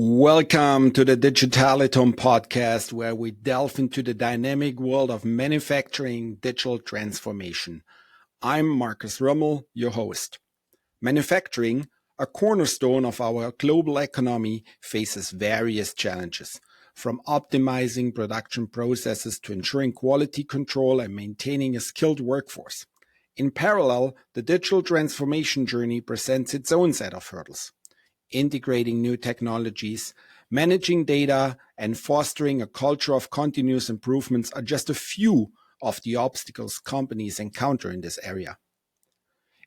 Welcome to the DigitalituM podcast, where we delve into the dynamic world of manufacturing digital transformation. I'm Markus Rimmele, your host. Manufacturing, a cornerstone of our global economy, faces various challenges, from optimizing production processes to ensuring quality control and maintaining a skilled workforce. In parallel, the digital transformation journey presents its own set of hurdles. Integrating new technologies, managing data, and fostering a culture of continuous improvements are just a few of the obstacles companies encounter in this area.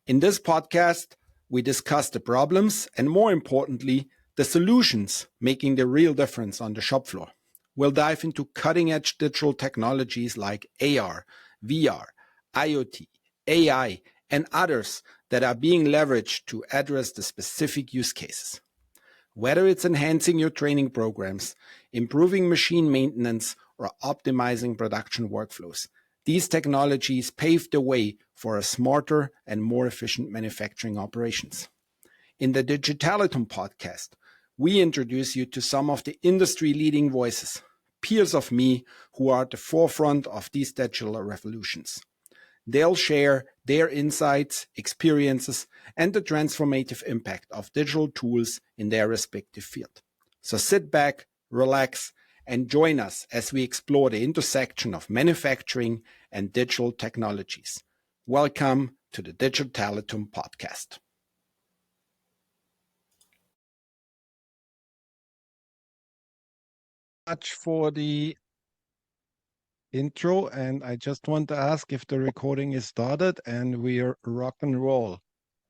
In this podcast, we discuss the problems and, more importantly, the solutions making the real difference on the shop floor. We'll dive into cutting-edge digital technologies like AR, VR, IoT, AI, and others that are being leveraged to address the specific use cases. Whether it's enhancing your training programs, improving machine maintenance, or optimizing production workflows, these technologies pave the way for a smarter and more efficient manufacturing operations. In the DigitalituM podcast, we introduce you to some of the industry-leading voices, peers of me who are at the forefront of these digital revolutions. They'll share their insights, experiences, and the transformative impact of digital tools in their respective field. So sit back, relax, and join us as we explore the intersection of manufacturing and digital technologies. Welcome to the DigitalituM podcast. Much for the intro, and I just want to ask if the recording is started and we're rock and roll.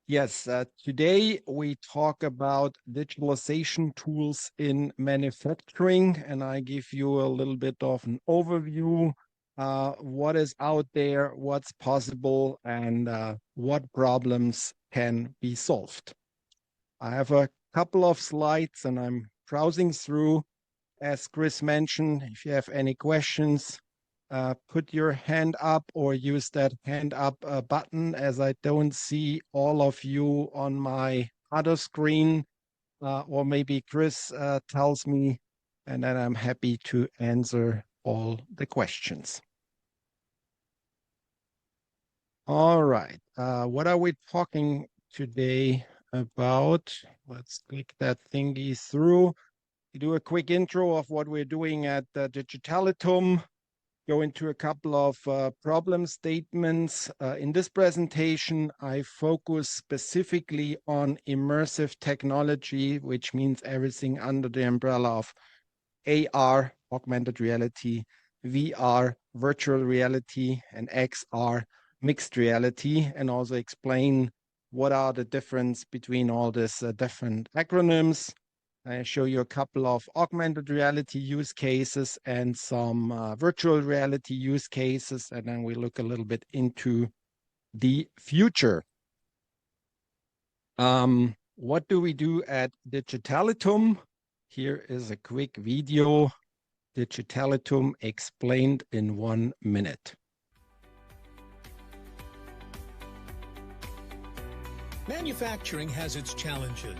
Yes, today we talk about digitalization tools in manufacturing, and I give you a little bit of an overview, what is out there, what's possible, and what problems can be solved. I have a couple of slides and I'm browsing through. As Chris mentioned, if you have any questions, put your hand up or use that hand up button, as I don't see all of you on my other screen, or maybe Chris tells me, and then I'm happy to answer all the questions. All right, what are we talking today about? Let's click that thingy through. We do a quick intro of what we're doing at DigitalituM. Go into a couple of problem statements. In this presentation, I focus specifically on immersive technology, which means everything under the umbrella of AR, augmented reality, VR, virtual reality, and XR, mixed reality, and also explain what are the difference between all these different acronyms. I show you a couple of augmented reality use cases and some virtual reality use cases, and then we look a little bit into the future. What do we do at DigitalituM? Here is a quick video, DigitalituM explained in 1 minute. Manufacturing has its challenges.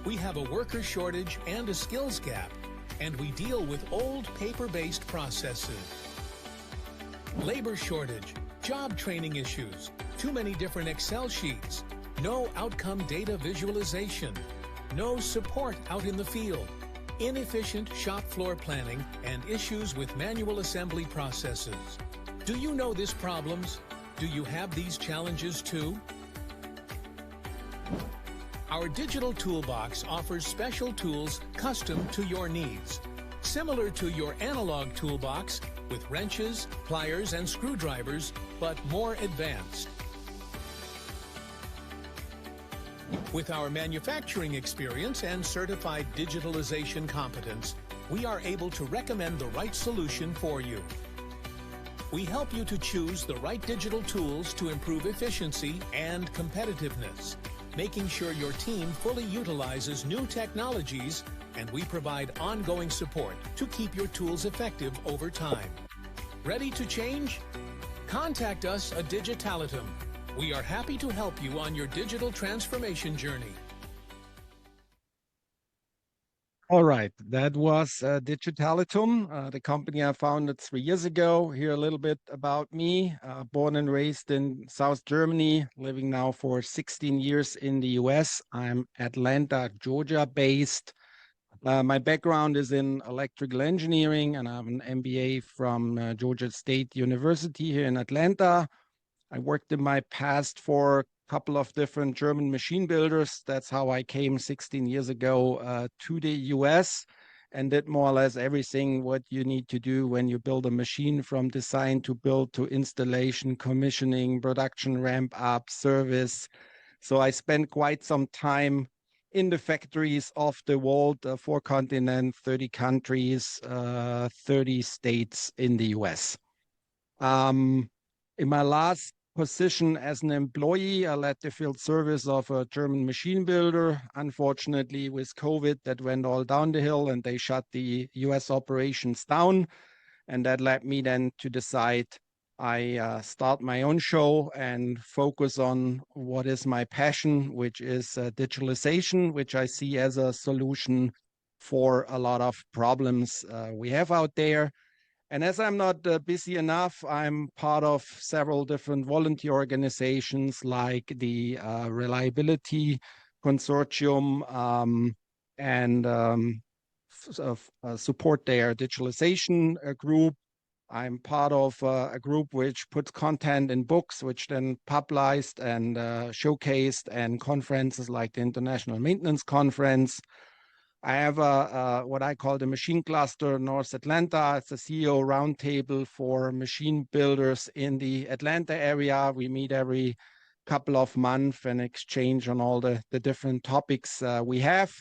We have a worker shortage and a skills gap, and we deal with old paper-based processes. Labor shortage, job training issues, too many different Excel sheets, no outcome data visualization, no support out in the field, inefficient shop floor planning, and issues with manual assembly processes. Do you know these problems? Do you have these challenges too? Our digital toolbox offers special tools custom to your needs, similar to your analog toolbox with wrenches, pliers, and screwdrivers, but more advanced. With our manufacturing experience and certified digitalization competence, we are able to recommend the right solution for you. We help you to choose the right digital tools to improve efficiency and competitiveness, making sure your team fully utilizes new technologies, and we provide ongoing support to keep your tools effective over time. Ready to change? Contact us at DigitalituM. We are happy to help you on your digital transformation journey. All right, that was DigitalituM, the company I founded 3 years ago. Here a little bit about me. Born and raised in South Germany, living now for 16 years in the US. I'm Atlanta, Georgia based. My background is in electrical engineering, and I have an MBA from Georgia State University here in Atlanta. I worked in my past for a couple of different German machine builders. That's how I came 16 years ago to the US and did more or less everything what you need to do when you build a machine, from design to build to installation, commissioning, production, ramp up, service. So I spent quite some time in the factories of the world, 4 continents, 30 countries, 30 states in the US. In my last position as an employee, I led the field service of a German machine builder. Unfortunately, with COVID, that went all down the hill and they shut the US operations down. And that led me then to decide I start my own show and focus on what is my passion, which is digitalization, which I see as a solution for a lot of problems we have out there. And as I'm not busy enough, I'm part of several different volunteer organizations like the Reliability Consortium and support their digitalization group. I'm part of a group which puts content in books, which then published and showcased, and conferences like the International Maintenance Conference. I have what I call the Machine Cluster North Atlanta. It's a CEO roundtable for machine builders in the Atlanta area. We meet every couple of months and exchange on all the different topics we have.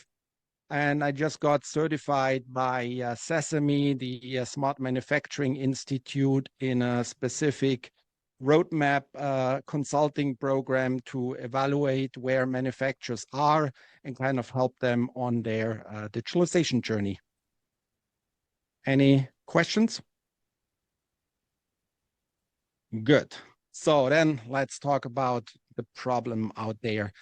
And I just got certified by Sesame, the Smart Manufacturing Institute, in a specific roadmap consulting program to evaluate where manufacturers are and kind of help them on their digitalization journey. Any questions? Good. So then let's talk about the problem out there.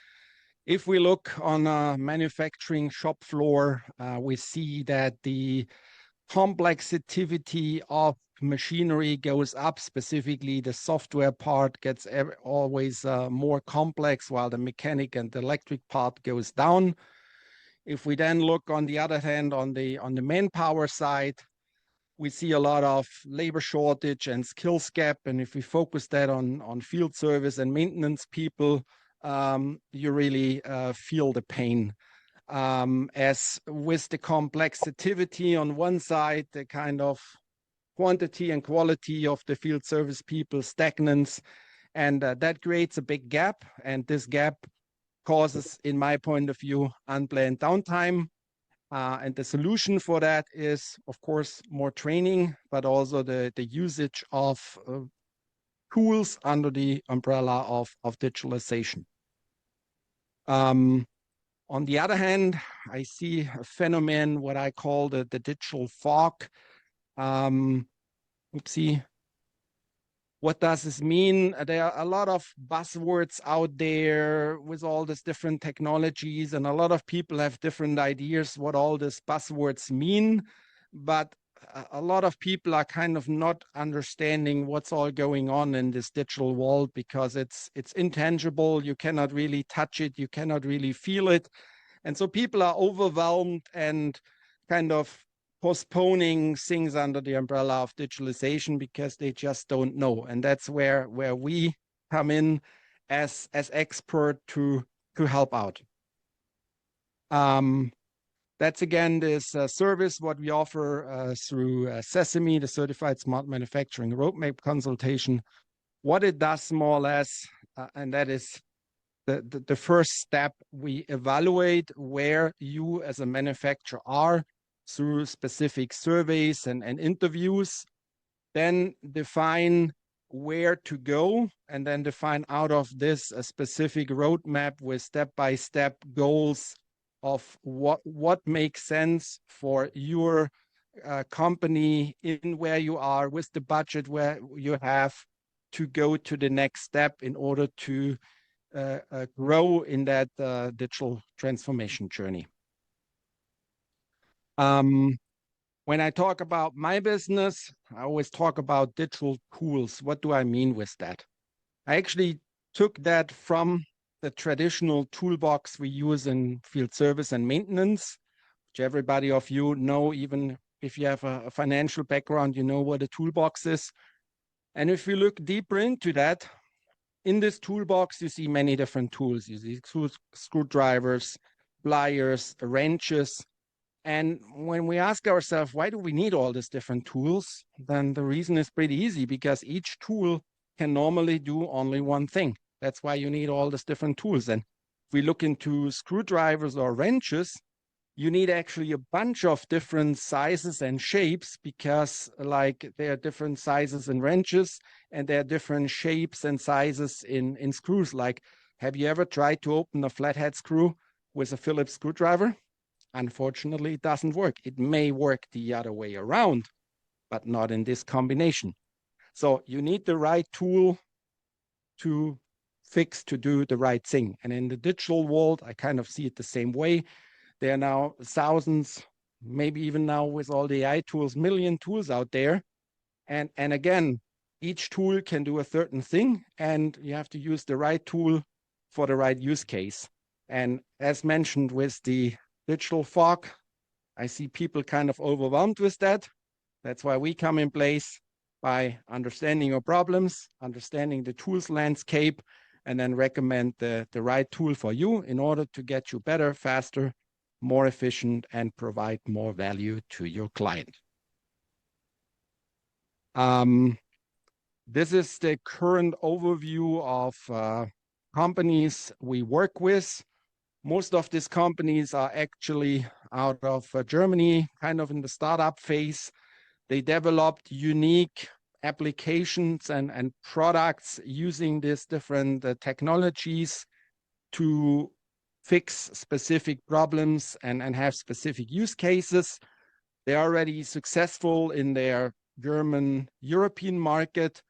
If we look on a manufacturing shop floor, we see that the complexity of machinery goes up. Specifically, the software part gets always more complex, while the mechanic and the electric part goes down. If we then look on the other hand on the manpower side, we see a lot of labor shortage and skills gap. And if we focus that on field service and maintenance people, you really feel the pain. As with the complexity on one side, the kind of quantity and quality of the field service people stagnates, and that creates a big gap. And this gap causes, in my point of view, unplanned downtime. And the solution for that is, of course, more training, but also the usage of tools under the umbrella of digitalization. On the other hand, I see a phenomenon, what I call the digital fog. Oopsie. What does this mean? There are a lot of buzzwords out there with all these different technologies, and a lot of people have different ideas what all these buzzwords mean. But a lot of people are kind of not understanding what's all going on in this digital world, because it's intangible. You cannot really touch it. You cannot really feel it. And so people are overwhelmed and kind of postponing things under the umbrella of digitalization because they just don't know. And that's where we come in as expert to help out. That's again this service what we offer through Sesame, the Certified Smart Manufacturing Roadmap Consultation. What it does more or less, and that is the first step, we evaluate where you as a manufacturer are through specific surveys and interviews, then define where to go, and then define out of this a specific roadmap with step-by-step goals of what makes sense for your company in where you are with the budget where you have to go to the next step in order to grow in that digital transformation journey. When I talk about my business, I always talk about digital tools. What do I mean with that? I actually took that from the traditional toolbox we use in field service and maintenance, which everybody of you know, even if you have a financial background, you know what a toolbox is. And if you look deeper into that, in this toolbox, you see many different tools. You see screwdrivers, pliers, wrenches. And when we ask ourselves, why do we need all these different tools? Then the reason is pretty easy, because each tool can normally do only one thing. That's why you need all these different tools. And if we look into screwdrivers or wrenches, you need actually a bunch of different sizes and shapes, because like there are different sizes in wrenches and there are different shapes and sizes in screws. Like, have you ever tried to open a flathead screw with a Phillips screwdriver? Unfortunately, it doesn't work. It may work the other way around, but not in this combination. So you need the right tool to fix, to do the right thing. And in the digital world, I kind of see it the same way. There are now thousands, maybe even now with all the AI tools, million tools out there. And again, each tool can do a certain thing, and you have to use the right tool for the right use case. And as mentioned with the digital fog, I see people kind of overwhelmed with that. That's why we come in place by understanding your problems, understanding the tools landscape, and then recommend the right tool for you in order to get you better, faster, more efficient, and provide more value to your client. This is the current overview of companies we work with. Most of these companies are actually out of Germany, kind of in the startup phase. They developed unique applications and products using these different technologies to fix specific problems and have specific use cases. They're already successful in their German European market.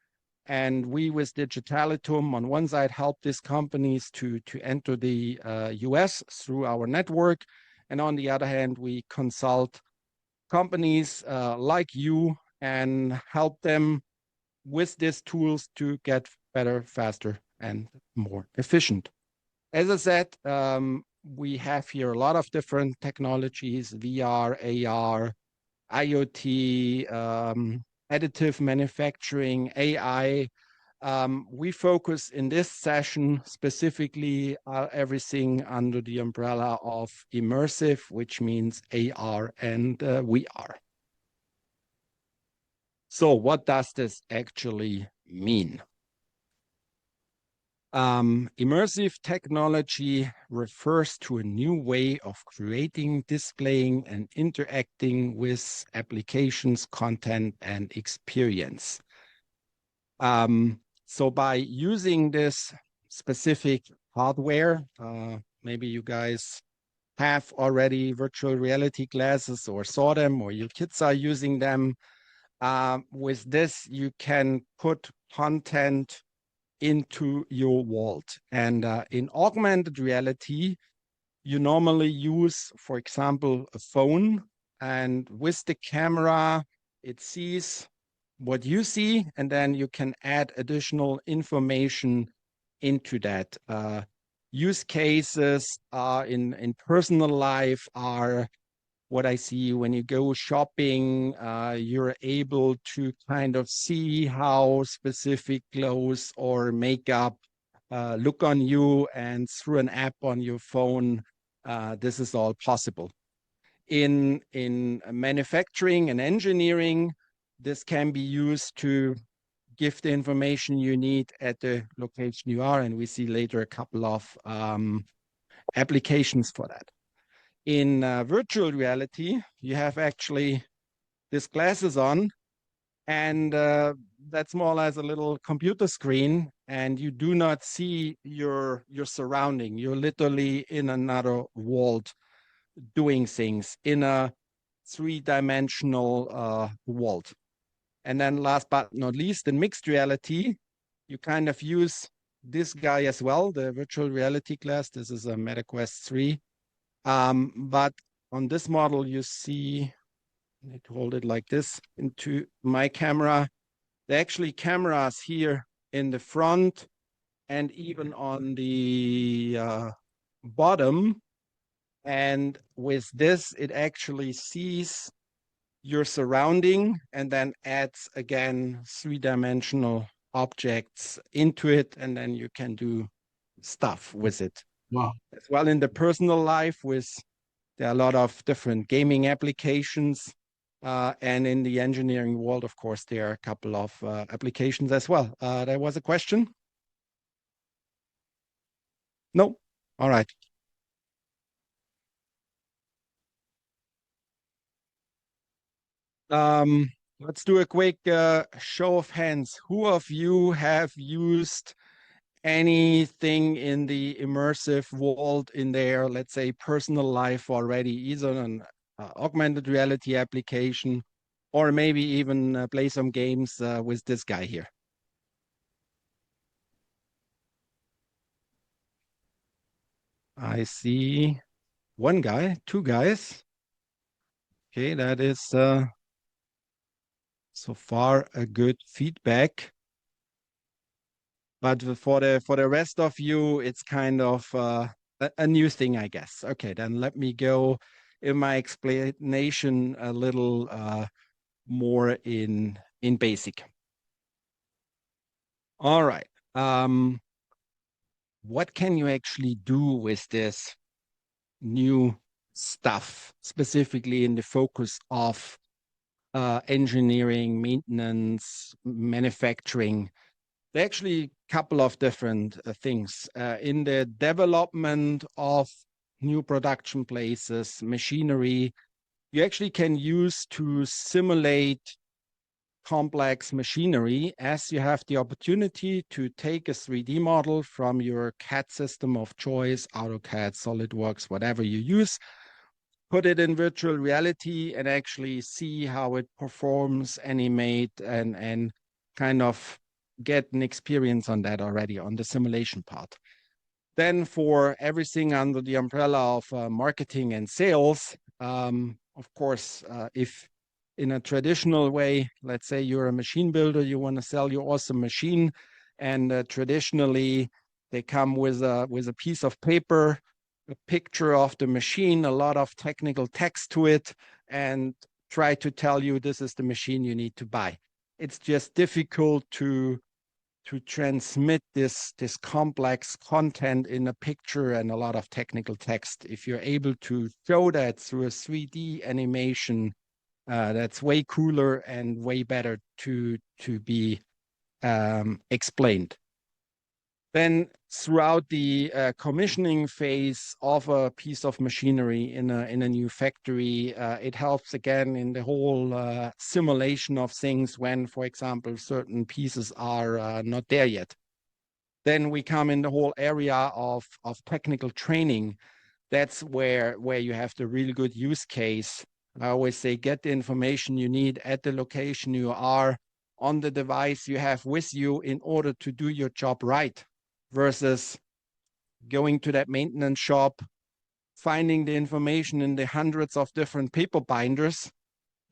And we with DigitalituM on one side help these companies to enter the US through our network. And on the other hand, we consult companies like you and help them with these tools to get better, faster, and more efficient. As I said, we have here a lot of different technologies: VR, AR, IoT, additive manufacturing, AI. We focus in this session specifically everything under the umbrella of Immersive, which means AR and VR. So what does this actually mean? Immersive technology refers to a new way of creating, displaying, and interacting with applications, content, and experience. So by using this specific hardware, maybe you guys have already virtual reality glasses or saw them, or your kids are using them. With this, you can put content into your vault. And in augmented reality, you normally use, for example, a phone, and with the camera, it sees what you see, and then you can add additional information into that. Use cases in personal life are what I see when you go shopping. You're able to kind of see how specific clothes or makeup look on you, and through an app on your phone, this is all possible. In manufacturing and engineering, this can be used to give the information you need at the location you are, and we see later a couple of applications for that. In virtual reality, you have actually these glasses on, and that's more or less a little computer screen, and you do not see your surrounding. You're literally in another world doing things in a three-dimensional world. And then last but not least, in mixed reality, you kind of use this guy as well, the virtual reality glass. This is a MetaQuest 3. But on this model, you see, I need to hold it like this into my camera. There are actually cameras here in the front and even on the bottom. And with this, it actually sees your surrounding and then adds again 3-dimensional objects into it, and then you can do stuff with it. Wow. As well in the personal life, there are a lot of different gaming applications, and in the engineering world, of course, there are a couple of applications as well. There was a question? No? All right. Let's do a quick show of hands. Who of you have used anything in the immersive world in their, let's say, personal life already, either an augmented reality application or maybe even play some games with this guy here? I see one guy, two guys. Okay, that is so far a good feedback. But for the rest of you, it's kind of a new thing, I guess. Okay, then let me go in my explanation a little more in basic. All right. What can you actually do with this new stuff, specifically in the focus of engineering, maintenance, manufacturing? There are actually a couple of different things. In the development of new production places, machinery, you actually can use to simulate complex machinery, as you have the opportunity to take a 3D model from your CAD system of choice, AutoCAD, SolidWorks, whatever you use, put it in virtual reality and actually see how it performs, animate, and kind of get an experience on that already on the simulation part. Then for everything under the umbrella of marketing and sales, of course, if in a traditional way, let's say you're a machine builder, you want to sell your awesome machine, and traditionally they come with a piece of paper, a picture of the machine, a lot of technical text to it, and try to tell you this is the machine you need to buy. It's just difficult to transmit this complex content in a picture and a lot of technical text. If you're able to show that through a 3D animation, that's way cooler and way better to be explained. Then throughout the commissioning phase of a piece of machinery in a new factory, it helps again in the whole simulation of things when, for example, certain pieces are not there yet. Then we come in the whole area of technical training. That's where you have the really good use case. I always say, get the information you need at the location you are on the device you have with you in order to do your job right, versus going to that maintenance shop, finding the information in the hundreds of different paper binders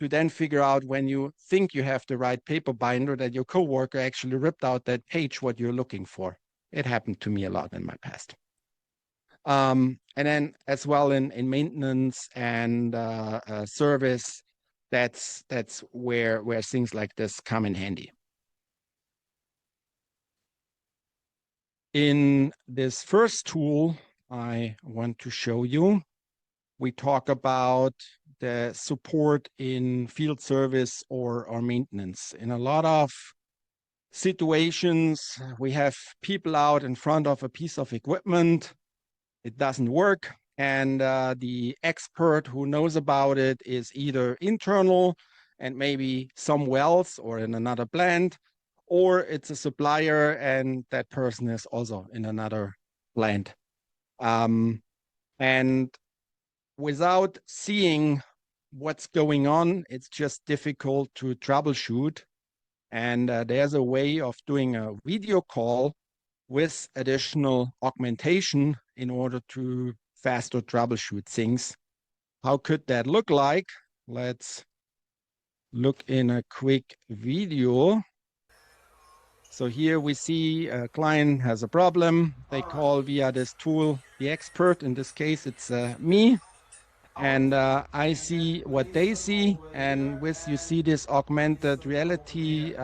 to then figure out when you think you have the right paper binder that your coworker actually ripped out that page what you're looking for. It happened to me a lot in my past. And then as well in maintenance and service, that's where things like this come in handy. In this first tool I want to show you, we talk about the support in field service or maintenance. In a lot of situations, we have people out in front of a piece of equipment. It doesn't work, and the expert who knows about it is either internal and maybe somewhere else or in another plant, or it's a supplier and that person is also in another plant. And without seeing what's going on, it's just difficult to troubleshoot. And there's a way of doing a video call with additional augmentation in order to faster troubleshoot things. How could that look like? Let's look in a quick video. So here we see a client has a problem. They call via this tool the expert. In this case, it's me. And I see what they see. And with you see this augmented reality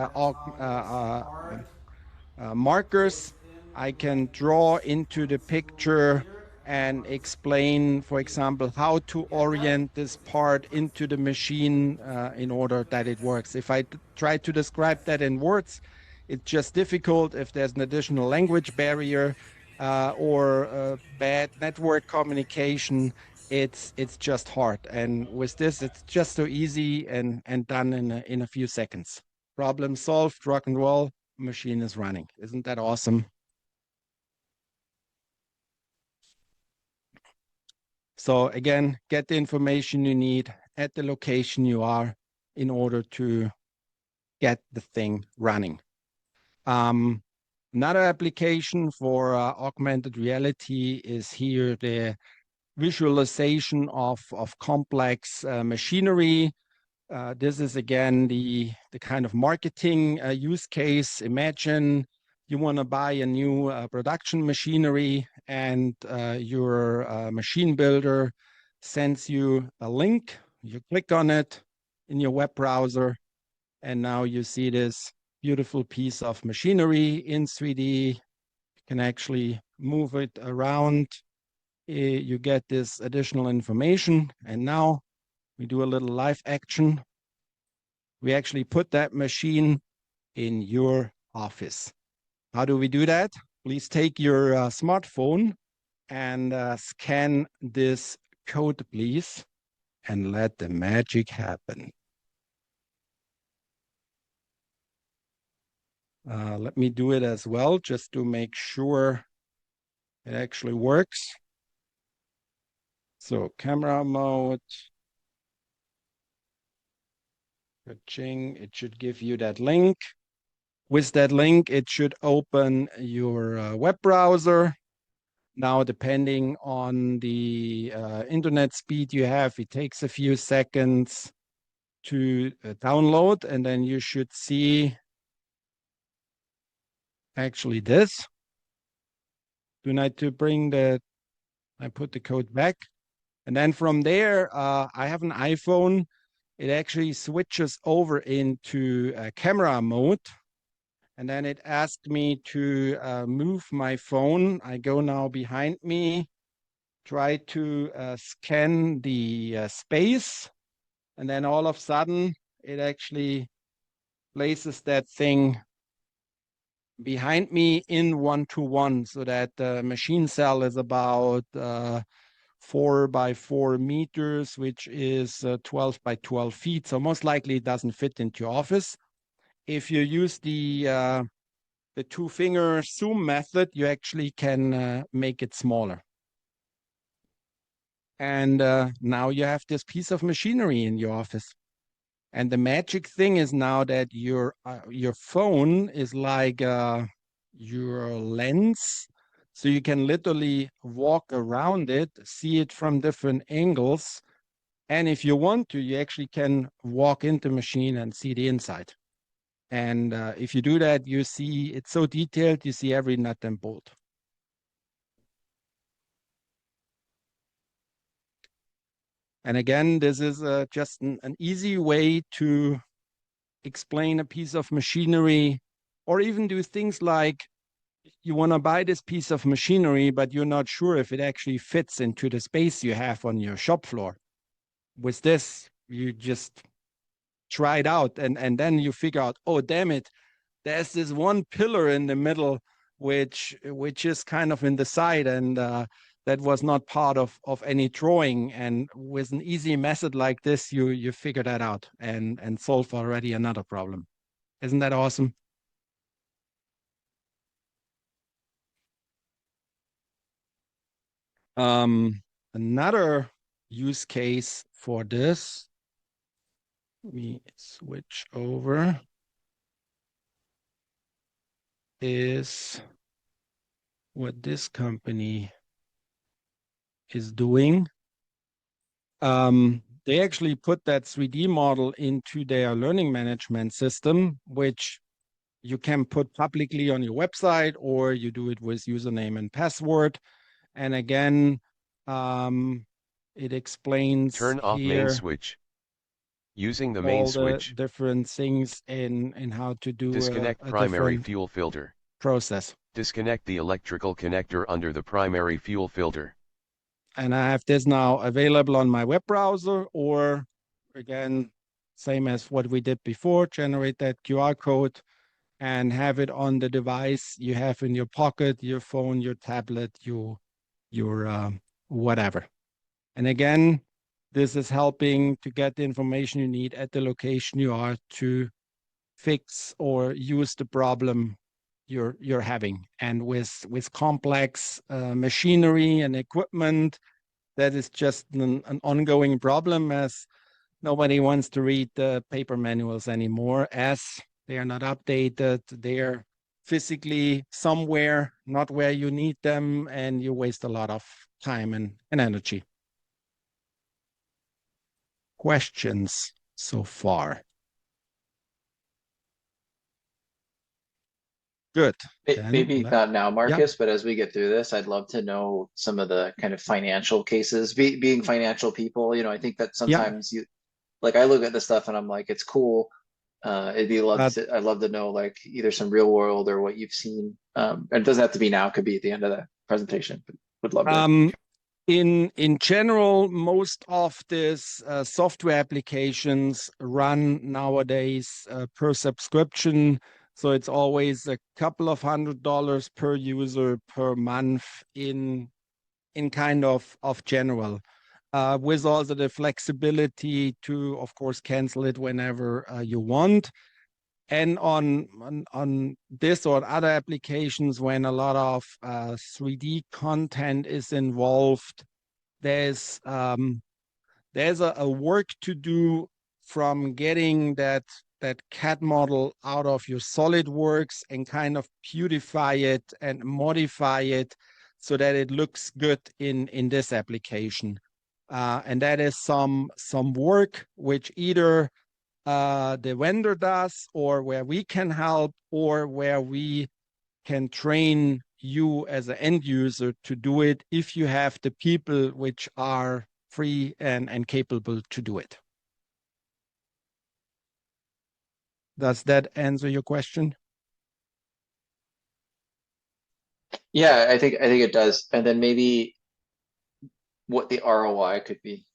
markers, I can draw into the picture and explain, for example, how to orient this part into the machine in order that it works. If I try to describe that in words, it's just difficult if there's an additional language barrier or bad network communication. It's just hard. And with this, it's just so easy and done in a few seconds. Problem solved, rock and roll, machine is running. Isn't that awesome? So again, get the information you need at the location you are in order to get the thing running. Another application for augmented reality is here the visualization of complex machinery. This is again the kind of marketing use case. Imagine you want to buy a new production machinery and your machine builder sends you a link. You click on it in your web browser, and now you see this beautiful piece of machinery in 3D. You can actually move it around. You get this additional information, and now we do a little live action. We actually put that machine in your office. How do we do that? Please take your smartphone and scan this code, please, and let the magic happen. Let me do it as well, just to make sure it actually works. So camera mode. Ching, it should give you that link. With that link, it should open your web browser. Now, depending on the internet speed you have, it takes a few seconds to download, and then you should see actually this. Do not to bring the, I put the code back. And then from there, I have an iPhone. It actually switches over into camera mode. And then it asked me to move my phone. I go now behind me, try to scan the space. And then all of a sudden, it actually places that thing behind me in 1-to-1, so that the machine cell is about 4 by 4 meters, which is 12 by 12 feet. So most likely it doesn't fit into your office. If you use the 2-finger zoom method, you actually can make it smaller. And now you have this piece of machinery in your office. And the magic thing is now that your phone is like your lens. So you can literally walk around it, see it from different angles. And if you want to, you actually can walk into the machine and see the inside. And if you do that, you see it's so detailed, you see every nut and bolt. And again, this is just an easy way to explain a piece of machinery, or even do things like you want to buy this piece of machinery, but you're not sure if it actually fits into the space you have on your shop floor. With this, you just try it out, and then you figure out, oh, damn it, there's this one pillar in the middle which is kind of in the side, and that was not part of any drawing. And with an easy method like this, you figure that out and solve already another problem. Isn't that awesome? Another use case for this, let me switch over, is what this company is doing. They actually put that 3D model into their learning management system, which you can put publicly on your website, or you do it with username and password. And again, it explains Turn off main here switch. Using the main all the switch. different things in how to do Disconnect a primary different fuel filter. process. Disconnect the electrical connector under the primary fuel filter. And I have this now available on my web browser, or again, same as what we did before, generate that QR code and have it on the device you have in your pocket, your phone, your tablet, your whatever. And again, this is helping to get the information you need at the location you are to fix or use the problem you're having. And with complex machinery and equipment, that is just an ongoing problem, as nobody wants to read the paper manuals anymore, as they are not updated. They're physically somewhere, not where you need them, and you waste a lot of time and energy. Questions so far? Good. Maybe not now, Yeah. Marcus, but as we get through this, I'd love to know some of the kind of financial cases. Being financial people, I think that sometimes like I look at this stuff and I'm like, it's cool. I'd love to know like either some real world or what you've seen. And it doesn't have to be now, it could be at the end of the presentation, but would love to. In general, most of these software applications run nowadays per subscription. So it's always a couple of $100 per user per month in kind of general, with also the flexibility to, of course, cancel it whenever you want. And on this or other applications, when a lot of 3D content is involved, there's a work to do from getting that CAD model out of your SolidWorks and kind of beautify it and modify it so that it looks good in this application. And that is some work which either the vendor does, or where we can help, or where we can train you as an end user to do it if you have the people which are free and capable to do it. Does that answer your question? Yeah, I think it does. And then maybe what the ROI could be.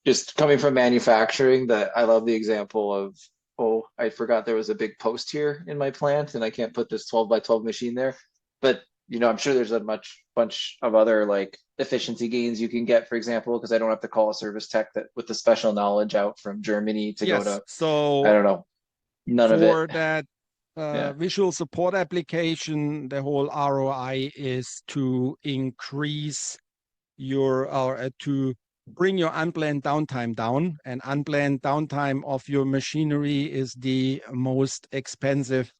Just coming from manufacturing, that I love the example of, oh, I forgot there was a big post here in my plant and I can't put this 12 by 12 machine there. But I'm sure there's a bunch of other like efficiency gains you can get, for example, because I don't have to call a service tech that with the special knowledge out from Germany to go to, so I don't know, none of it. For that visual support application, the whole ROI is to increase to bring your unplanned downtime down. And unplanned downtime of your machinery is the most expensive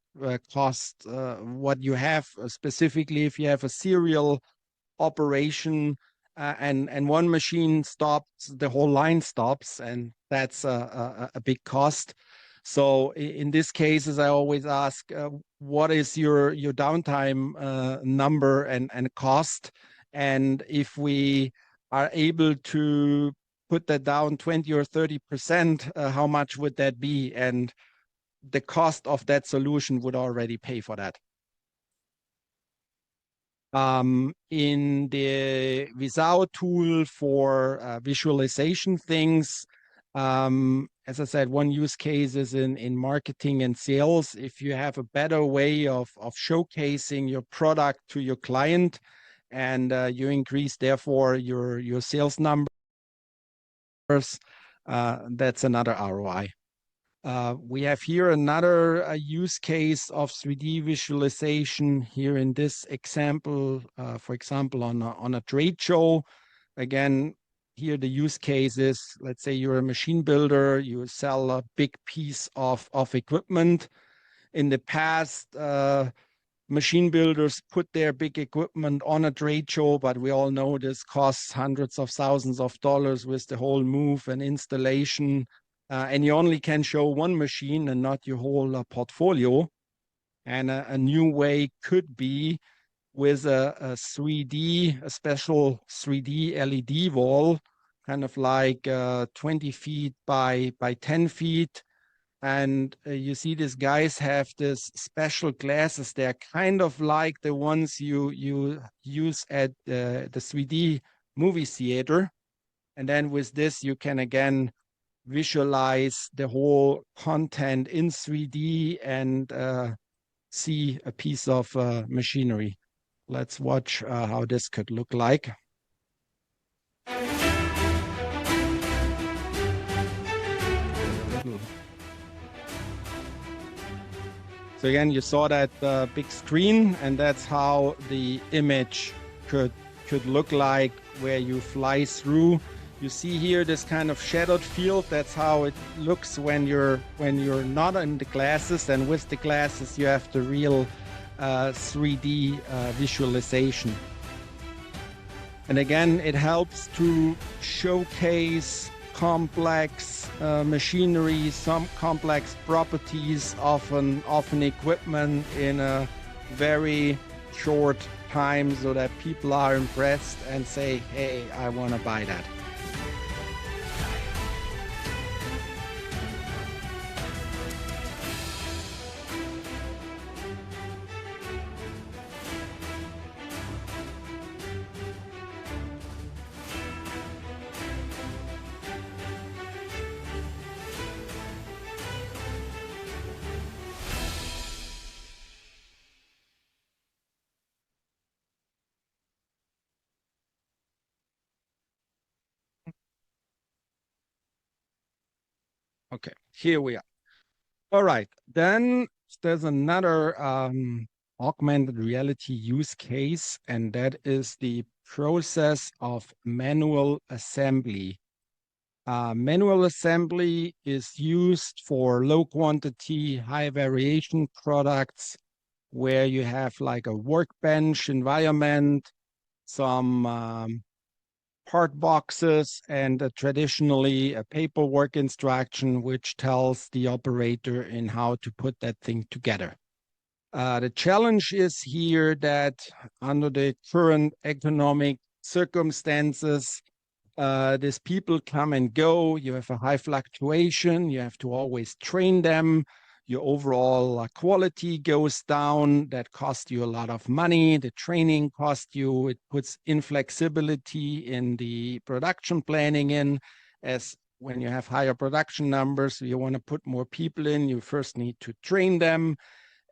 cost what you have, specifically if you have a serial operation and one machine stops, the whole line stops, and that's a big cost. So in this case, as I always ask, what is your downtime number and cost? And if we are able to put that down 20 or 30%, how much would that be? And the cost of that solution would already pay for that. In the Visao tool for visualization things, as I said, one use case is in marketing and sales. If you have a better way of showcasing your product to your client, and you increase therefore your sales numbers, that's another ROI. We have here another use case of 3D visualization here in this example, for example, on a trade show. Again, here the use case is, let's say you're a machine builder, you sell a big piece of equipment. In the past, machine builders put their big equipment on a trade show, but we all know this costs hundreds of thousands of dollars with the whole move and installation. And you only can show one machine and not your whole portfolio. And a new way could be with a special 3D LED wall, kind of like 20 feet by 10 feet. And you see these guys have this special glasses. They're kind of like the ones you use at the 3D movie theater. And then with this, you can again visualize the whole content in 3D and see a piece of machinery. Let's watch how this could look like. So again, you saw that big screen, and that's how the image could look like where you fly through. You see here this kind of shadowed field. That's how it looks when you're not in the glasses, and with the glasses you have the real 3D visualization. And again, it helps to showcase complex machinery, some complex properties of an equipment in a very short time, so that people are impressed and say, hey, I want to buy that. Okay, here we are. All right, then there's another augmented reality use case, and that is the process of manual assembly. Manual assembly is used for low quantity, high variation products where you have like a workbench environment, some part boxes, and traditionally a paperwork instruction which tells the operator in how to put that thing together. The challenge is here that under the current economic circumstances, these people come and go. You have a high fluctuation. You have to always train them. Your overall quality goes down. That costs you a lot of money. The training costs you. It puts inflexibility in the production planning in, as when you have higher production numbers, you want to put more people in. You first need to train them,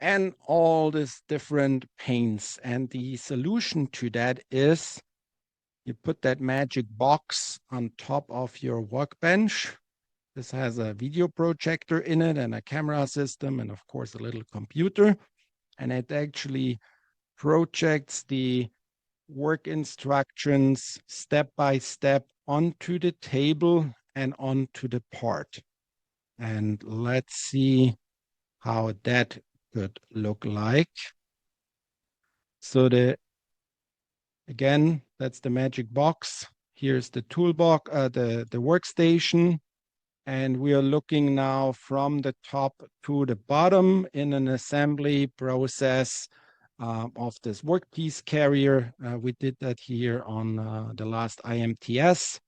and all these different pains. And the solution to that is you put that magic box on top of your workbench. This has a video projector in it and a camera system and of course a little computer. And it actually projects the work instructions step by step onto the table and onto the part. And let's see how that could look like. So again, that's the magic box. Here's the toolbox, the workstation. And we are looking now from the top to the bottom in an assembly process of this workpiece carrier. We did that here on the last IMTS.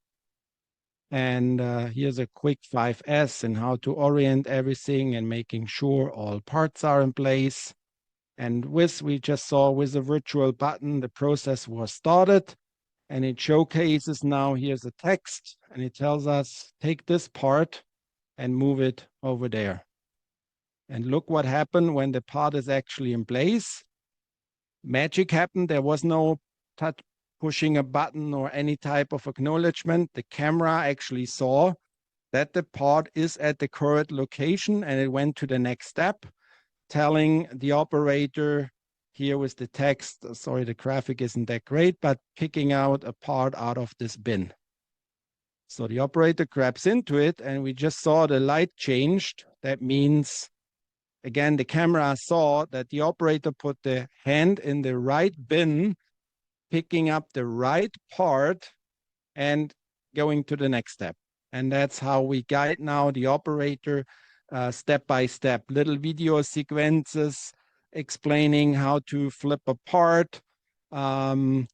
And here's a quick 5S and how to orient everything and making sure all parts are in place. And we just saw with a virtual button, the process was started. And it showcases now, here's a text, and it tells us, take this part and move it over there. And look what happened when the part is actually in place. Magic happened. There was no touch, pushing a button or any type of acknowledgement. The camera actually saw that the part is at the correct location, and it went to the next step, telling the operator, here with the text, sorry, the graphic isn't that great, but picking out a part out of this bin. So the operator grabs into it, and we just saw the light changed. That means again, the camera saw that the operator put the hand in the right bin, picking up the right part and going to the next step. And that's how we guide now the operator step by step, little video sequences explaining how to flip a part. And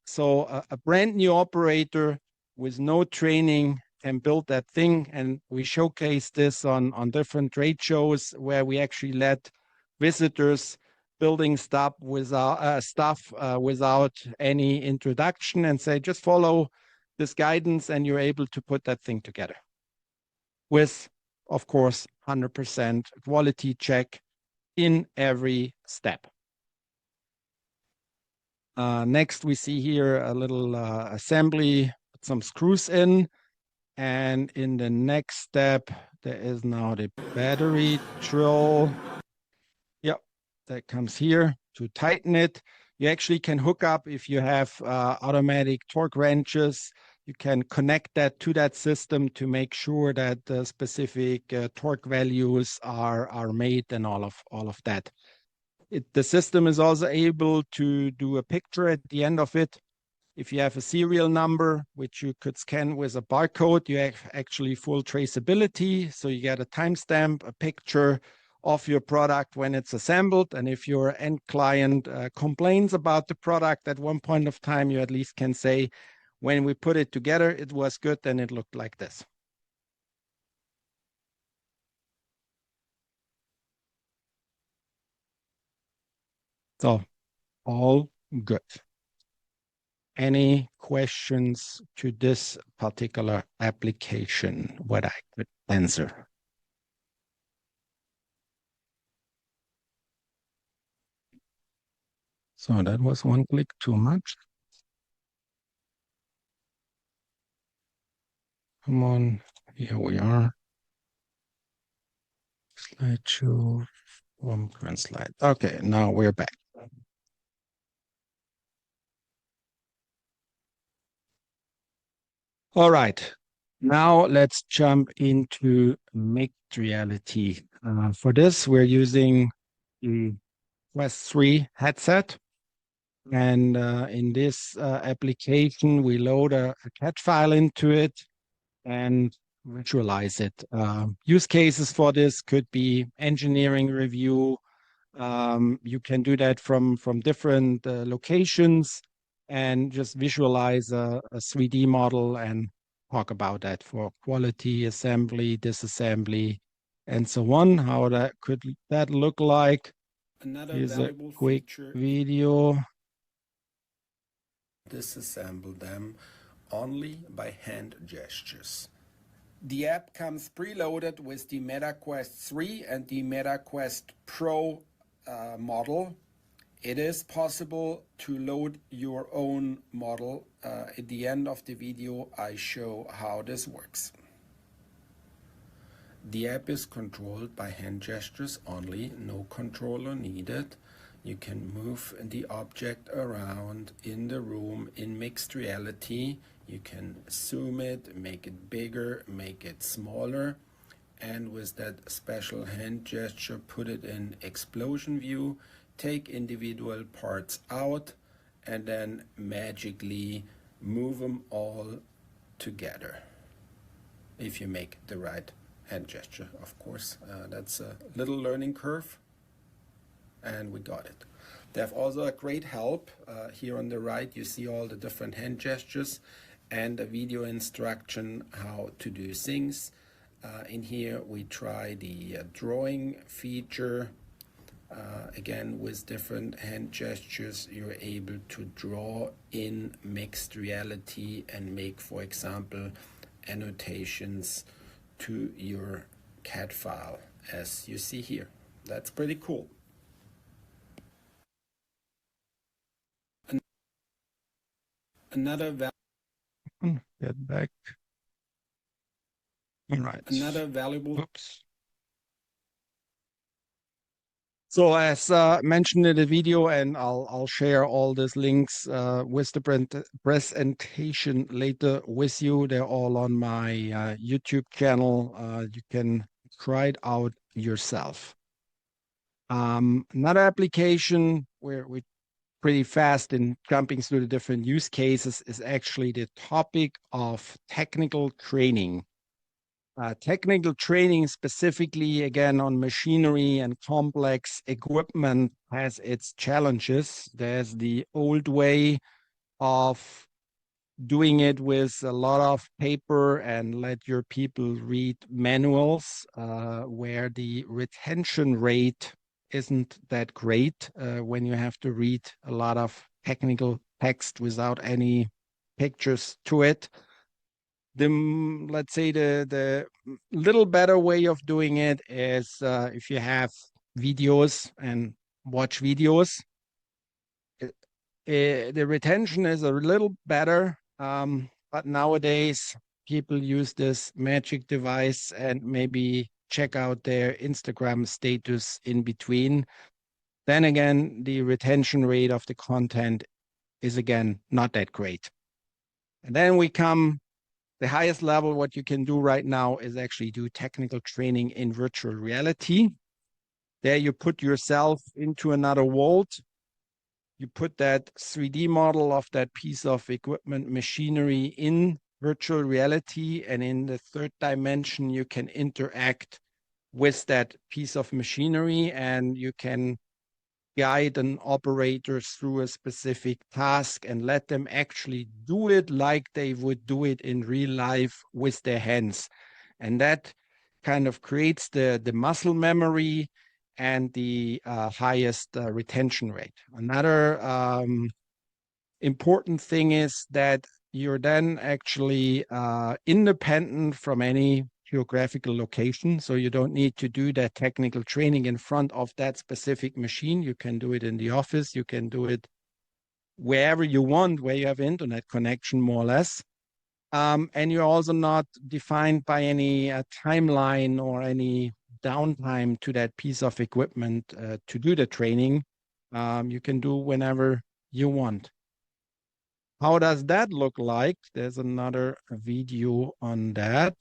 so a brand new operator with no training can build that thing. And we showcase this on different trade shows where we actually let visitors building stuff without any introduction and say, just follow this guidance and you're able to put that thing together with, of course, 100% quality check in every step. Next, we see here a little assembly, put some screws in. And in the next step, there is now the battery drill. Yep, that comes here to tighten it. You actually can hook up if you have automatic torque wrenches. You can connect that to that system to make sure that the specific torque values are made and all of that. The system is also able to do a picture at the end of it. If you have a serial number, which you could scan with a barcode, you have actually full traceability. So you get a timestamp, a picture of your product when it's assembled. And if your end client complains about the product at one point of time, you at least can say, when we put it together, it was good and it looked like this. So all good. Any questions to this particular application, what I could answer? So that was one click too much. Come on, here we are. Slideshow, one current slide. Okay, now we're back. All right, now let's jump into mixed reality. For this, we're using the Quest 3 headset. And in this application, we load a CAD file into it and visualize it. Use cases for this could be engineering review. You can do that from different locations and just visualize a 3D model and talk about that for quality, assembly, disassembly, and so on. How that could look like? Another Here's a valuable quick feature, video. disassemble them only by hand gestures. The app comes preloaded with the MetaQuest 3 and the MetaQuest Pro model. It is possible to load your own model. At the end of the video, I show how this works. The app is controlled by hand gestures only, no controller needed. You can move the object around in the room in mixed reality. You can zoom it, make it bigger, make it smaller, and with that special hand gesture, put it in explosion view, take individual parts out, and then magically move them all together. If you make the right hand gesture, of course. That's a little learning curve, and we got it. They have also a great help. Here on the right, you see all the different hand gestures and a video instruction how to do things. In here, we try the drawing feature. Again, with different hand gestures, you're able to draw in mixed reality and make, for example, annotations to your CAD file, as you see here. That's pretty cool. Another Get back. All right. Another valuable. Oops. So as mentioned in the video, and I'll share all these links with the presentation later with you. They're all on my YouTube channel. You can try it out yourself. Another application where we're pretty fast in jumping through the different use cases is actually the topic of technical training. Technical training specifically, again, on machinery and complex equipment has its challenges. There's the old way of doing it with a lot of paper and let your people read manuals, where the retention rate isn't that great when you have to read a lot of technical text without any pictures to it. Let's say the little better way of doing it is if you have videos and watch videos. The retention is a little better, but nowadays people use this magic device and maybe check out their Instagram status in between. Then again, the retention rate of the content is again not that great. And then we come the highest level. What you can do right now is actually do technical training in virtual reality. There you put yourself into another world. You put that 3D model of that piece of equipment, machinery in virtual reality, and in the third dimension, you can interact with that piece of machinery, and you can guide an operator through a specific task and let them actually do it like they would do it in real life with their hands. And that kind of creates the muscle memory and the highest retention rate. Another important thing is that you're then actually independent from any geographical location. So you don't need to do that technical training in front of that specific machine. You can do it in the office. You can do it wherever you want, where you have internet connection, more or less. And you're also not defined by any timeline or any downtime to that piece of equipment to do the training. You can do whenever you want. How does that look like? There's another video on that.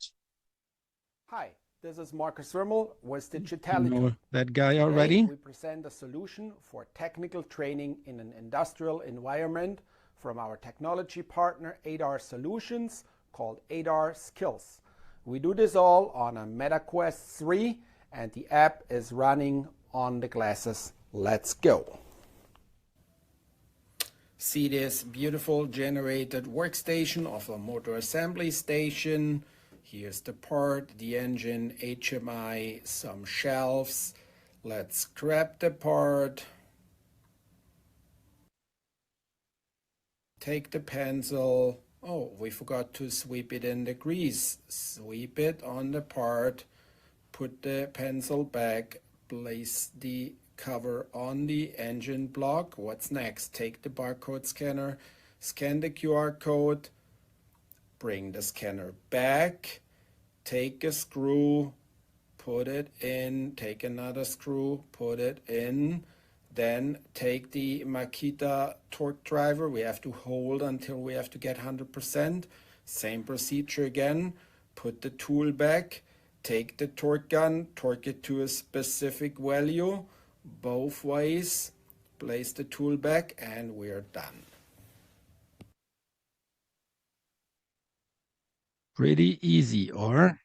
Hi, this is Markus Rimmele with You DigitalituM. know that guy Today, already? we present a solution for technical training in an industrial environment from our technology partner ADAR Solutions, called ADAR Skills. We do this all on a MetaQuest 3, and the app is running on the glasses. Let's go. See this beautiful generated workstation of a motor assembly station. Here's the part, the engine, HMI, some shelves. Let's grab the part. Take the pencil. Oh, we forgot to sweep it in the grease. Sweep it on the part. Put the pencil back. Place the cover on the engine block. What's next? Take the barcode scanner. Scan the QR code. Bring the scanner back. Take a screw. Put it in. Take another screw. Put it in. Then take the Makita torque driver. We have to hold until we have to get 100%. Same procedure again. Put the tool back. Take the torque gun. Torque it to a specific value. Both ways. Place the tool back and we're done. Pretty easy, or?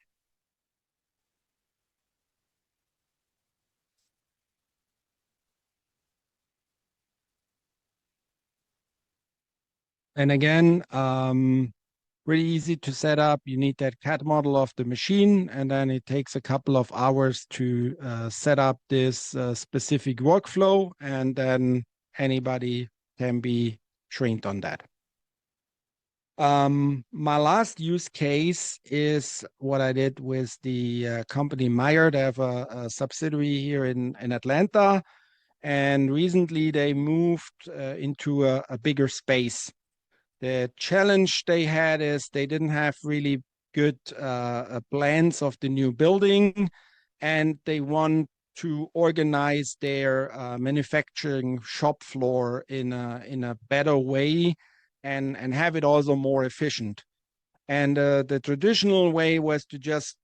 And again, pretty easy to set up. You need that CAD model of the machine, and then it takes a couple of hours to set up this specific workflow, and then anybody can be trained on that. My last use case is what I did with the company Meyer. They have a subsidiary here in Atlanta, and recently they moved into a bigger space. The challenge they had is they didn't have really good plans of the new building, and they want to organize their manufacturing shop floor in a better way and have it also more efficient. And the traditional way was to just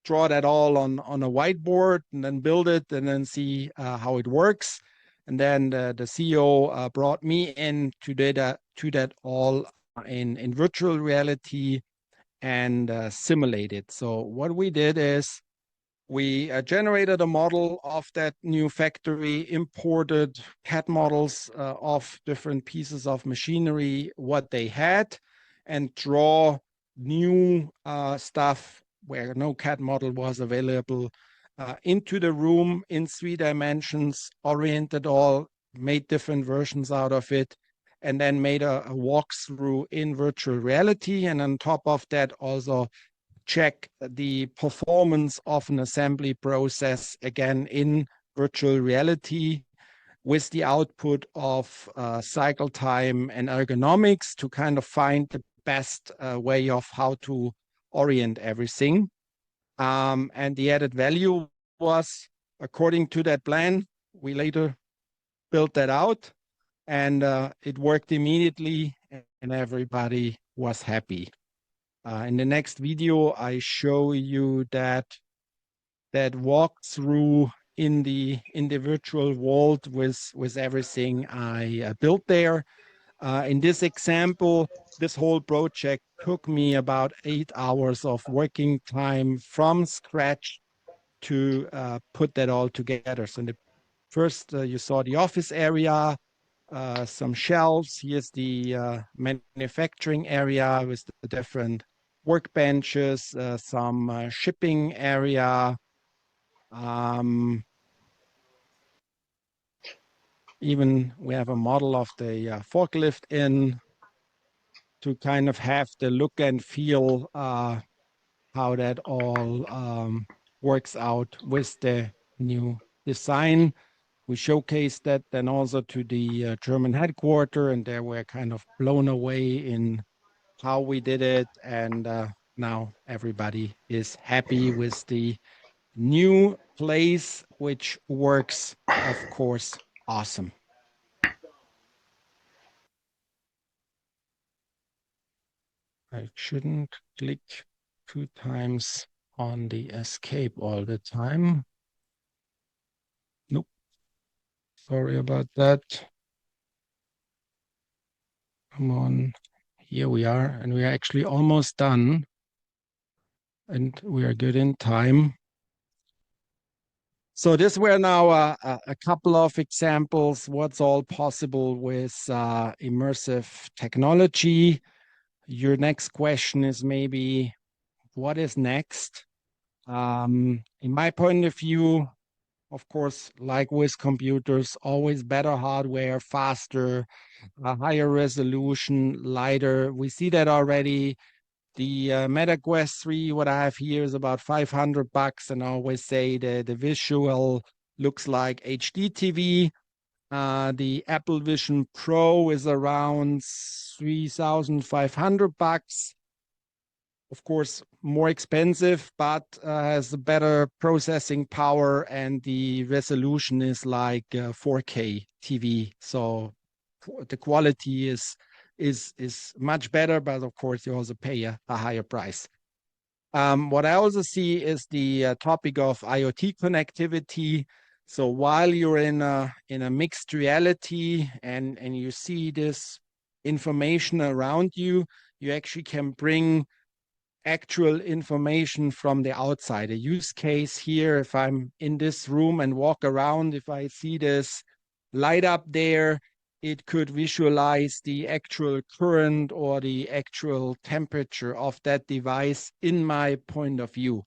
draw that all on a whiteboard and then build it and then see how it works. And then the CEO brought me in to that all in virtual reality and simulate it. So what we did is we generated a model of that new factory, imported CAD models of different pieces of machinery, what they had, and draw new stuff where no CAD model was available into the room in 3 dimensions, oriented all, made different versions out of it, and then made a walkthrough in virtual reality. And on top of that, also check the performance of an assembly process again in virtual reality with the output of cycle time and ergonomics to kind of find the best way of how to orient everything. And the added value was, according to that plan, we later built that out, and it worked immediately, and everybody was happy. In the next video, I show you that walkthrough in the virtual world with everything I built there. In this example, this whole project took me about 8 hours of working time from scratch to put that all together. So in the first, you saw the office area, some shelves. Here's the manufacturing area with the different workbenches, some shipping area. Even we have a model of the forklift in to kind of have the look and feel how that all works out with the new design. We showcased that then also to the German headquarters, and they were kind of blown away in how we did it. And now everybody is happy with the new place, which works, of course, awesome. I shouldn't click 2 times on the escape all the time. Nope. Sorry about that. Come on. Here we are, and we are actually almost done. And we are good in time. So this were now a couple of examples, what's all possible with immersive technology. Your next question is maybe, what is next? In my point of view, of course, like with computers, always better hardware, faster, higher resolution, lighter. We see that already. The Meta Quest 3, what I have here is about $500, and I always say the visual looks like HD TV. The Apple Vision Pro is around $3,500. Of course, more expensive, but has a better processing power, and the resolution is like 4K TV. So the quality is much better, but of course you also pay a higher price. What I also see is the topic of IoT connectivity. So while you're in a mixed reality and you see this information around you, you actually can bring actual information from the outside. A use case here, if I'm in this room and walk around, if I see this light up there, it could visualize the actual current or the actual temperature of that device in my point of view,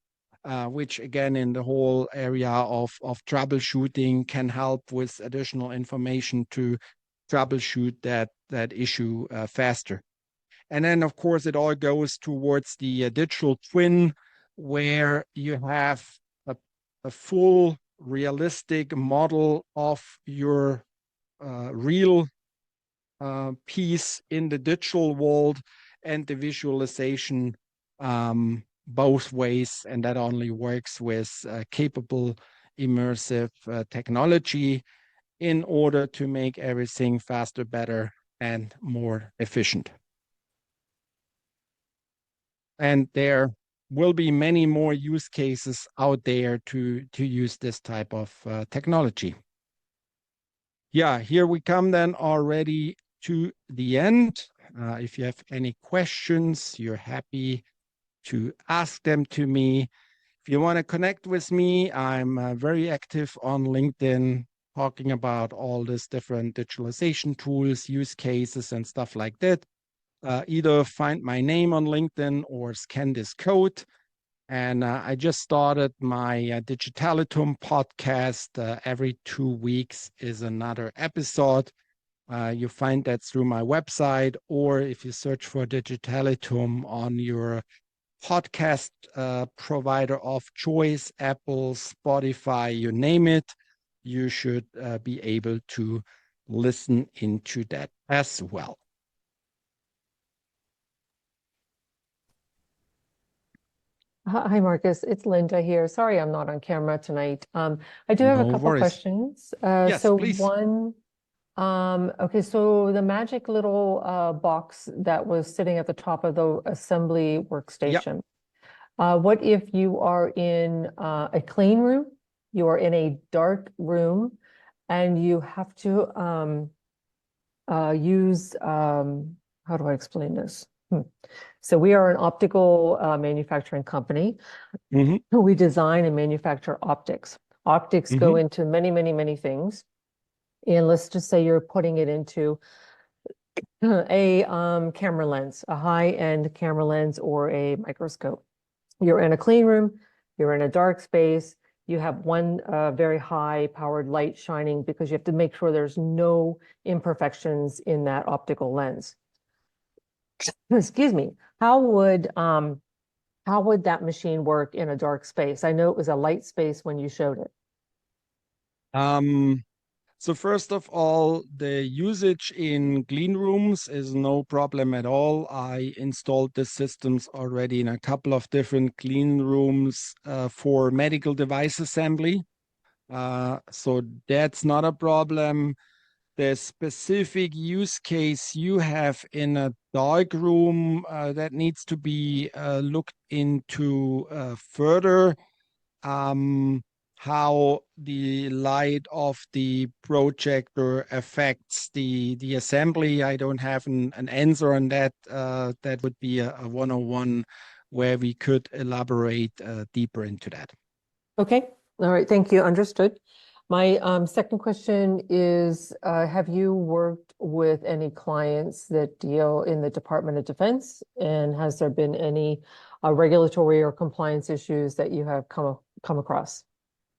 which again, in the whole area of troubleshooting can help with additional information to troubleshoot that issue faster. And then, of course, it all goes towards the digital twin, where you have a full realistic model of your real piece in the digital world, and the visualization both ways. And that only works with capable immersive technology in order to make everything faster, better, and more efficient. And there will be many more use cases out there to use this type of technology. Yeah, here we come then already to the end. If you have any questions, you're happy to ask them to me. If you want to connect with me, I'm very active on LinkedIn, talking about all these different digitalization tools, use cases, and stuff like that. Either find my name on LinkedIn or scan this code. And I just started my DigitalituM podcast. Every 2 weeks is another episode. You find that through my website, or if you search for DigitalituM on your podcast provider of choice, Apple, Spotify, you name it, you should be able to listen into that as well. Hi, Markus. It's Linda here. Sorry, I'm not on camera tonight. I do have a No couple worries. questions. Yes, so please. one, okay, so the magic little box that was sitting at the top of the assembly workstation. What if you are in a clean room, you are in a dark room, and you have to use, how do I explain this? So we are an optical manufacturing company. We design and manufacture optics. Optics go into many, many, many things. And let's just say you're putting it into a camera lens, a high-end camera lens or a microscope. You're in a clean room, you're in a dark space, you have one very high-powered light shining because you have to make sure there's no imperfections in that optical lens. Excuse me. How would that machine work in a dark space? I know it was a light space when you showed it. So first of all, the usage in clean rooms is no problem at all. I installed the systems already in a couple of different clean rooms for medical device assembly. So that's not a problem. The specific use case you have in a dark room that needs to be looked into further. How the light of the projector affects the assembly. I don't have an answer on that. That would be a 101 where we could elaborate deeper into that. Okay. All right. Thank you. Understood. My second question is, have you worked with any clients that deal in the Department of Defense? And has there been any regulatory or compliance issues that you have come across?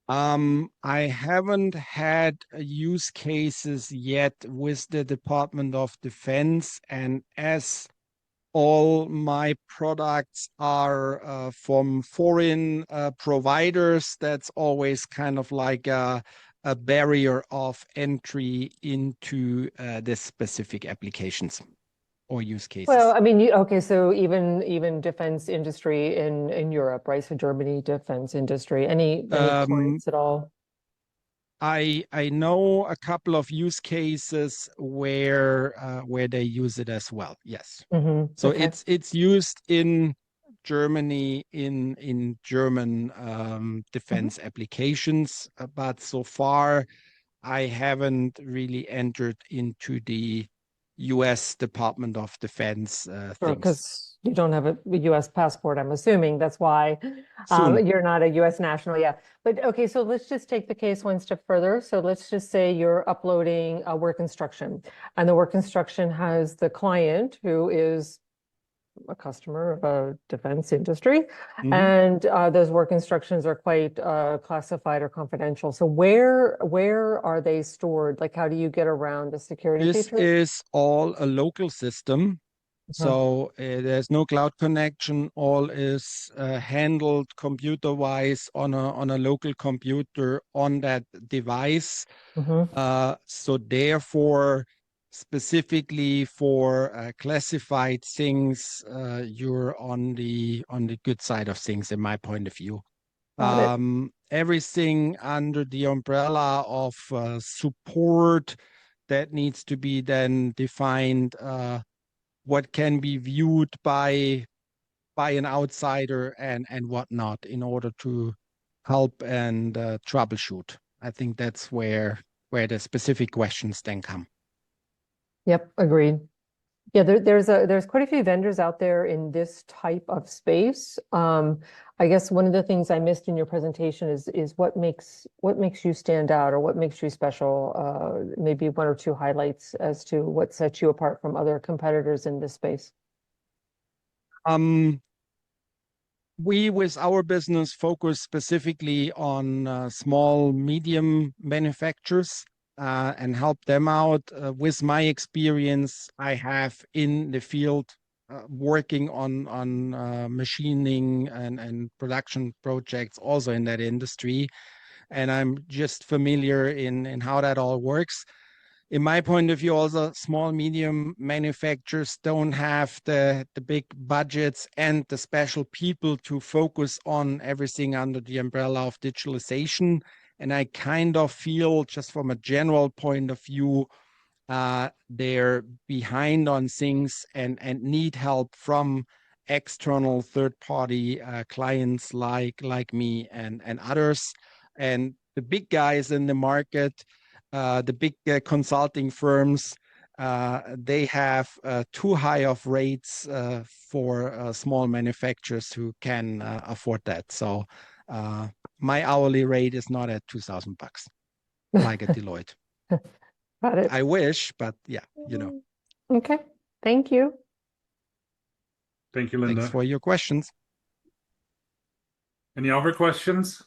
I haven't had use cases yet with the Department of Defense, and as all my products are from foreign providers, that's always kind of like a barrier of entry into the specific applications or use cases. Well, I mean, okay, so even defense industry in Europe, right? So Germany defense industry, any clients at all? I know a couple of use cases where they use it as well. Yes. So Okay. it's used in Germany in German defense applications, but so far I haven't really entered into the U.S. Department of Defense Sure, things. because you don't have a U.S. passport, I'm assuming. That's why Soon. you're not a U.S. national. Yeah. But okay, so let's just take the case one step further. So let's just say you're uploading a work instruction, and the work instruction has the client who is a customer of a defense industry, and those work instructions are quite classified or confidential. So where are they stored? Like, how do you get around the security This features? is all a local system. So there's no cloud connection. All is handled computer-wise on a local computer on that device. So therefore, specifically for classified things, you're on the good side of things, in my point of view. Everything under the umbrella of support that needs to be then defined. What can be viewed by by an outsider and whatnot in order to help and troubleshoot. I think that's where the specific questions then come. Yep, agreed. Yeah, there's quite a few vendors out there in this type of space. I guess one of the things I missed in your presentation is what makes you stand out or what makes you special. Maybe one or two highlights as to what sets you apart from other competitors in this space. We, with our business, focus specifically on small, medium manufacturers and help them out. With my experience I have in the field working on machining and production projects also in that industry. And I'm just familiar in how that all works. In my point of view, also small, medium manufacturers don't have the big budgets and the special people to focus on everything under the umbrella of digitalization. And I kind of feel, just from a general point of view, they're behind on things and need help from external third-party clients like me and others. And the big guys in the market, the big consulting firms, they have too high of rates for small manufacturers who can afford that. So my hourly rate is not at $2,000 like at Deloitte. Got it. I wish, but yeah, Okay, thank you. Thank you, Linda. Thanks for your questions. Any other questions?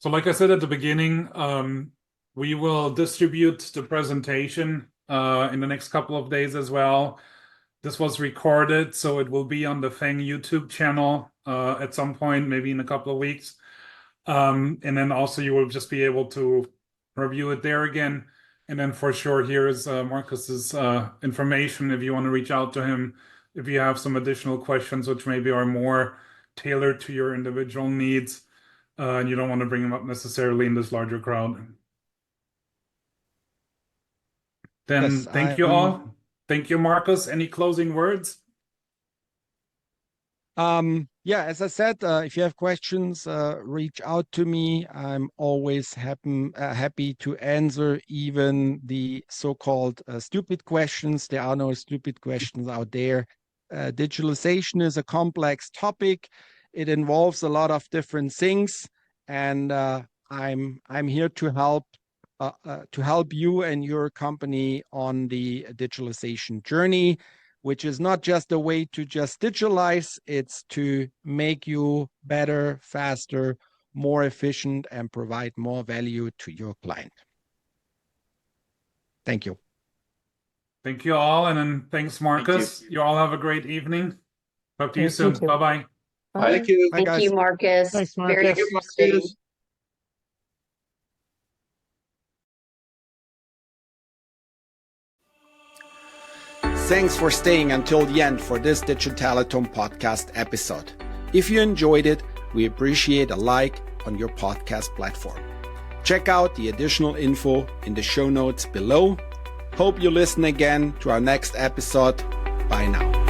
So like I said at the beginning, we will distribute the presentation in the next couple of days as well. This was recorded, so it will be on the FENG YouTube channel at some point, maybe in a couple of weeks. And then also you will just be able to review it there again. And then for sure, here's Markus's information if you want to reach out to him, if you have some additional questions which maybe are more tailored to your individual needs. And you don't want to bring them up necessarily in this larger crowd. Then Yes, thank you all. Thank you, Markus. Any closing words? Yeah, as I said, if you have questions, reach out to me. I'm always happy to answer even the so-called stupid questions. There are no stupid questions out there. Digitalization is a complex topic. It involves a lot of different things, and I'm here to help you and your company on the digitalization journey, which is not just a way to just digitalize, it's to make you better, faster, more efficient, and provide more value to your client. Thank you. Thank you all, and then thanks, Markus. You all have a great evening. Talk to you soon. Bye-bye. Bye. Thank you. Bye, guys. Thank you, Markus. Thanks, Very Markus. interesting. Thanks for staying until the end for this DigitalituM podcast episode. If you enjoyed it, we appreciate a like on your podcast platform. Check out the additional info in the show notes below. Hope you listen again to our next episode. Bye now.